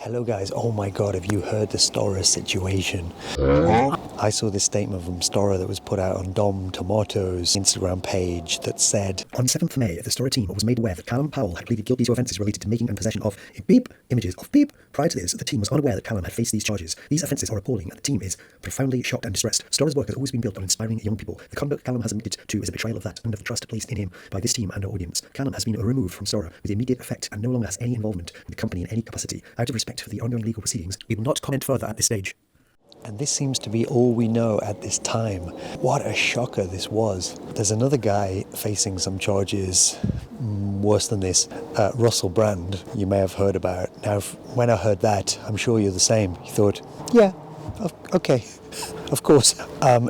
Hello guys, oh my god, have you heard the Storror situation? I saw this statement from Storror that was put out on Dom Tomato's Instagram page that said, on 7th May, the Storror team was made aware that Callum Powell had pleaded guilty to offences related to making and possession of beep images of beep. Prior to this, the team was unaware that Callum had faced these charges. These offences are appalling, and the team is profoundly shocked and distressed. Storror's work has always been built on inspiring young people. The conduct Callum has admitted to is a betrayal of that and of the trust placed in him by this team and our audience. Callum has been removed from Storror with immediate effect and no longer has any involvement with the company in any capacity. Out of respect for the ongoing legal proceedings, we will not comment further at this stage. and this seems to be all we know at this time. What a shocker this was. There's another guy facing some charges worse than this, Russell Brand, you may have heard about. Now, when I heard that, I'm sure you're the same. You thought, yeah, okay, of course.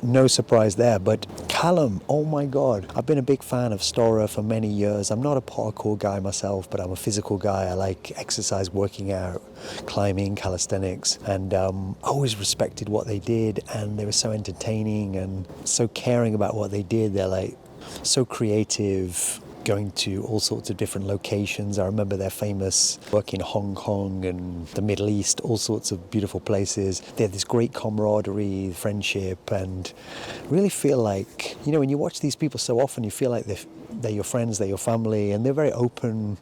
No surprise there, but Callum, oh my God. I've been a big fan of Storror for many years. I'm not a parkour guy myself, but I'm a physical guy. I like exercise, working out, climbing, calisthenics, and I always respected what they did, and they were so entertaining and so caring about what they did. They're like so creative, going to all sorts of different locations. I remember their famous work in Hong Kong and the Middle East, all sorts of beautiful places. They had this great camaraderie, friendship, and really feel like, you know, when you watch these people so often, you feel like they're your friends, they're your family, and they're very open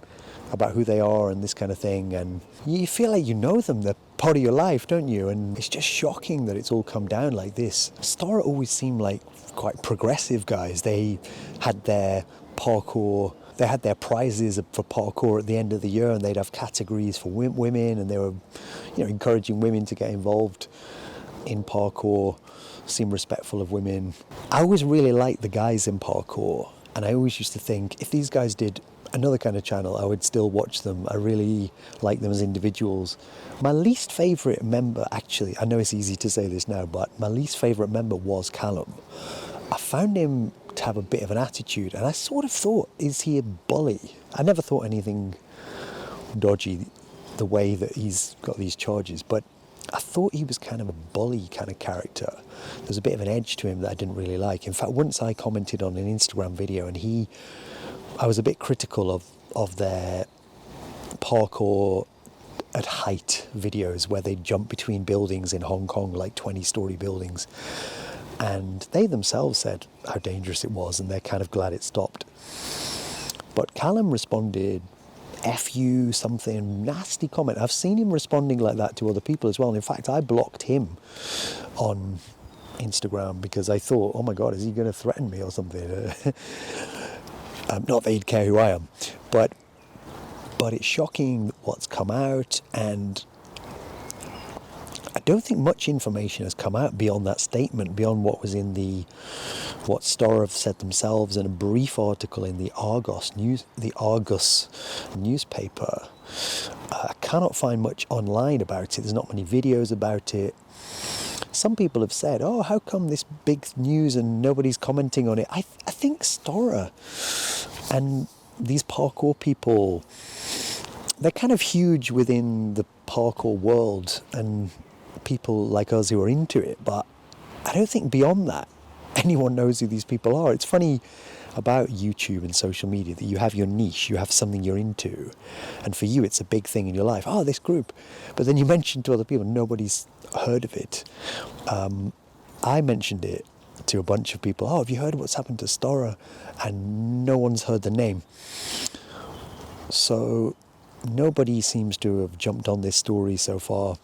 about who they are and this kind of thing, and you feel like you know them, they're part of your life, don't you? And it's just shocking that it's all come down like this. Storror always seemed like quite progressive guys. They had their parkour, they had their prizes for parkour at the end of the year, and they'd have categories for women, and they were, you know, encouraging women to get involved in parkour, seem respectful of women. I always really liked the guys in parkour, and I always used to think if these guys did another kind of channel, I would still watch them. I really like them as individuals. My least favourite member, actually, I know it's easy to say this now, but my least favourite member was Callum. I found him to have a bit of an attitude, and I sort of thought, is he a bully? I never thought anything dodgy the way that he's got these charges, but I thought he was kind of a bully kind of character. There's a bit of an edge to him that I didn't really like. In fact, once I commented on an Instagram video, and I was a bit critical of their parkour at height videos where they jump between buildings in Hong Kong, like 20-story buildings. And they themselves said how dangerous it was, and they're kind of glad it stopped. But Callum responded, F you, something, nasty comment. I've seen him responding like that to other people as well. And in fact, I blocked him on Instagram because I thought, oh my God, is he going to threaten me or something? Not that he'd care who I am, but it's shocking what's come out, and I don't think much information has come out beyond that statement, beyond what was in what Storror have said themselves in a brief article in the Argus newspaper. I cannot find much online about it. There's not many videos about it. Some people have said, oh, how come this big news and nobody's commenting on it? I think Storror and these parkour people, they're kind of huge within the parkour world and people like us who are into it, but I don't think beyond that anyone knows who these people are. It's funny about YouTube and social media that you have your niche, you have something you're into, and for you it's a big thing in your life. Oh, this group. But then you mention to other people, nobody's heard of it. I mentioned it to a bunch of people. Oh, have you heard what's happened to Storror? And no one's heard the name. So nobody seems to have jumped on this story so far.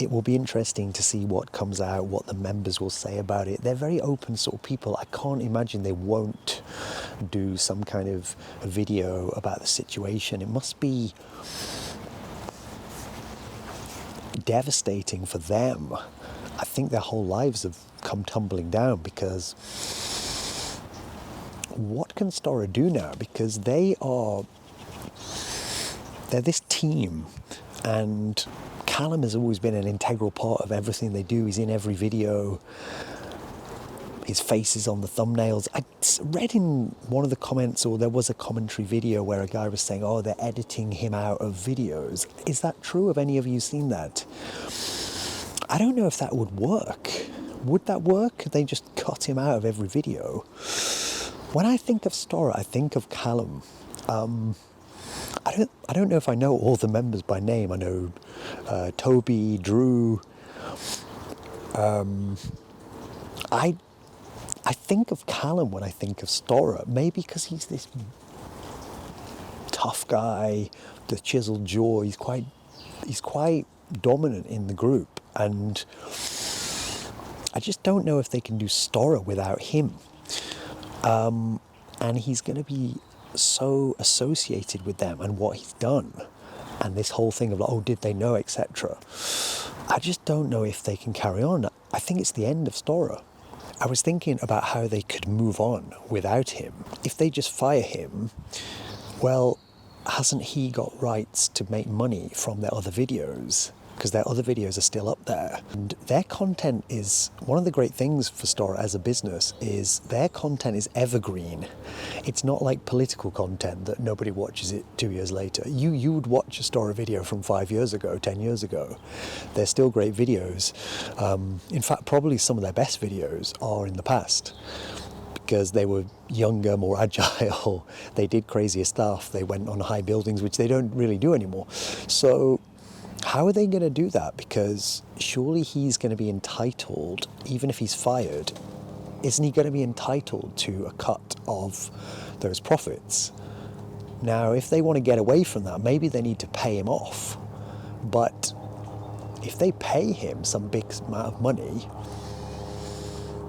It will be interesting to see what comes out, what the members will say about it. They're very open sort of people. I can't imagine they won't do some kind of a video about the situation. It must be devastating for them. I think their whole lives have come tumbling down, because what can Storror do now? Because they're this team, and Callum has always been an integral part of everything they do. He's in every video. His face is on the thumbnails. I read in one of the comments, or there was a commentary video where a guy was saying, oh, they're editing him out of videos. Is that true? Have any of you seen that? I don't know if that would work. Would that work? Could they just cut him out of every video? When I think of Storror, I think of Callum. I don't know if I know all the members by name. I know Toby, Drew. I think of Callum when I think of Storror, maybe because he's this tough guy, the chiseled jaw. He's quite dominant in the group, and I just don't know if they can do Storror without him. And he's going to be so associated with them and what he's done, and this whole thing of like, oh, did they know, etc. I just don't know if they can carry on. I think it's the end of Storror. I was thinking about how they could move on without him. If they just fire him, well, hasn't he got rights to make money from their other videos? Because their other videos are still up there. And their content is, one of the great things for Storror as a business is their content is evergreen. It's not like political content that nobody watches it 2 years later. You would watch a Storror video from 5 years ago, 10 years ago. They're still great videos. In fact, probably some of their best videos are in the past, because they were younger, more agile, they did crazier stuff, they went on high buildings, which they don't really do anymore. So how are they going to do that? Because surely he's going to be entitled, even if he's fired, isn't he going to be entitled to a cut of those profits? Now, if they want to get away from that, maybe they need to pay him off. But if they pay him some big amount of money,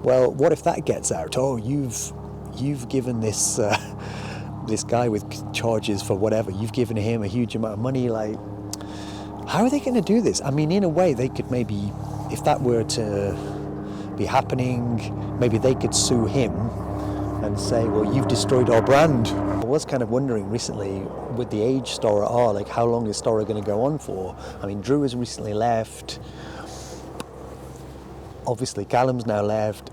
well, what if that gets out? Oh, you've given this this guy with charges for whatever, you've given him a huge amount of money. Like, how are they going to do this? I mean, in a way, they could maybe, if that were to be happening, maybe they could sue him and say, well, you've destroyed our brand. I was kind of wondering recently, with the age Storror are, like, how long is Storror going to go on for? I mean, Drew has recently left. Obviously, Callum's now left.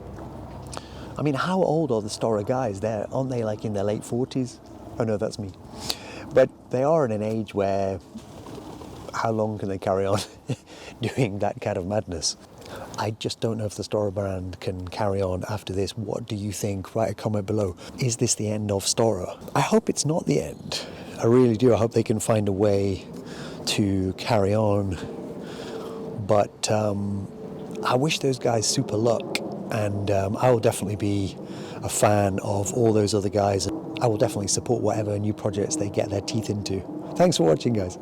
I mean, how old are the Storror guys? Aren't they like in their late 40s? Oh no, that's me. But they are in an age where, how long can they carry on doing that kind of madness? I just don't know if the Storror brand can carry on after this. What do you think? Write a comment below. Is this the end of Storror? I hope it's not the end. I really do. I hope they can find a way to carry on. But I wish those guys super luck, and I will definitely be a fan of all those other guys. I will definitely support whatever new projects they get their teeth into. Thanks for watching, guys.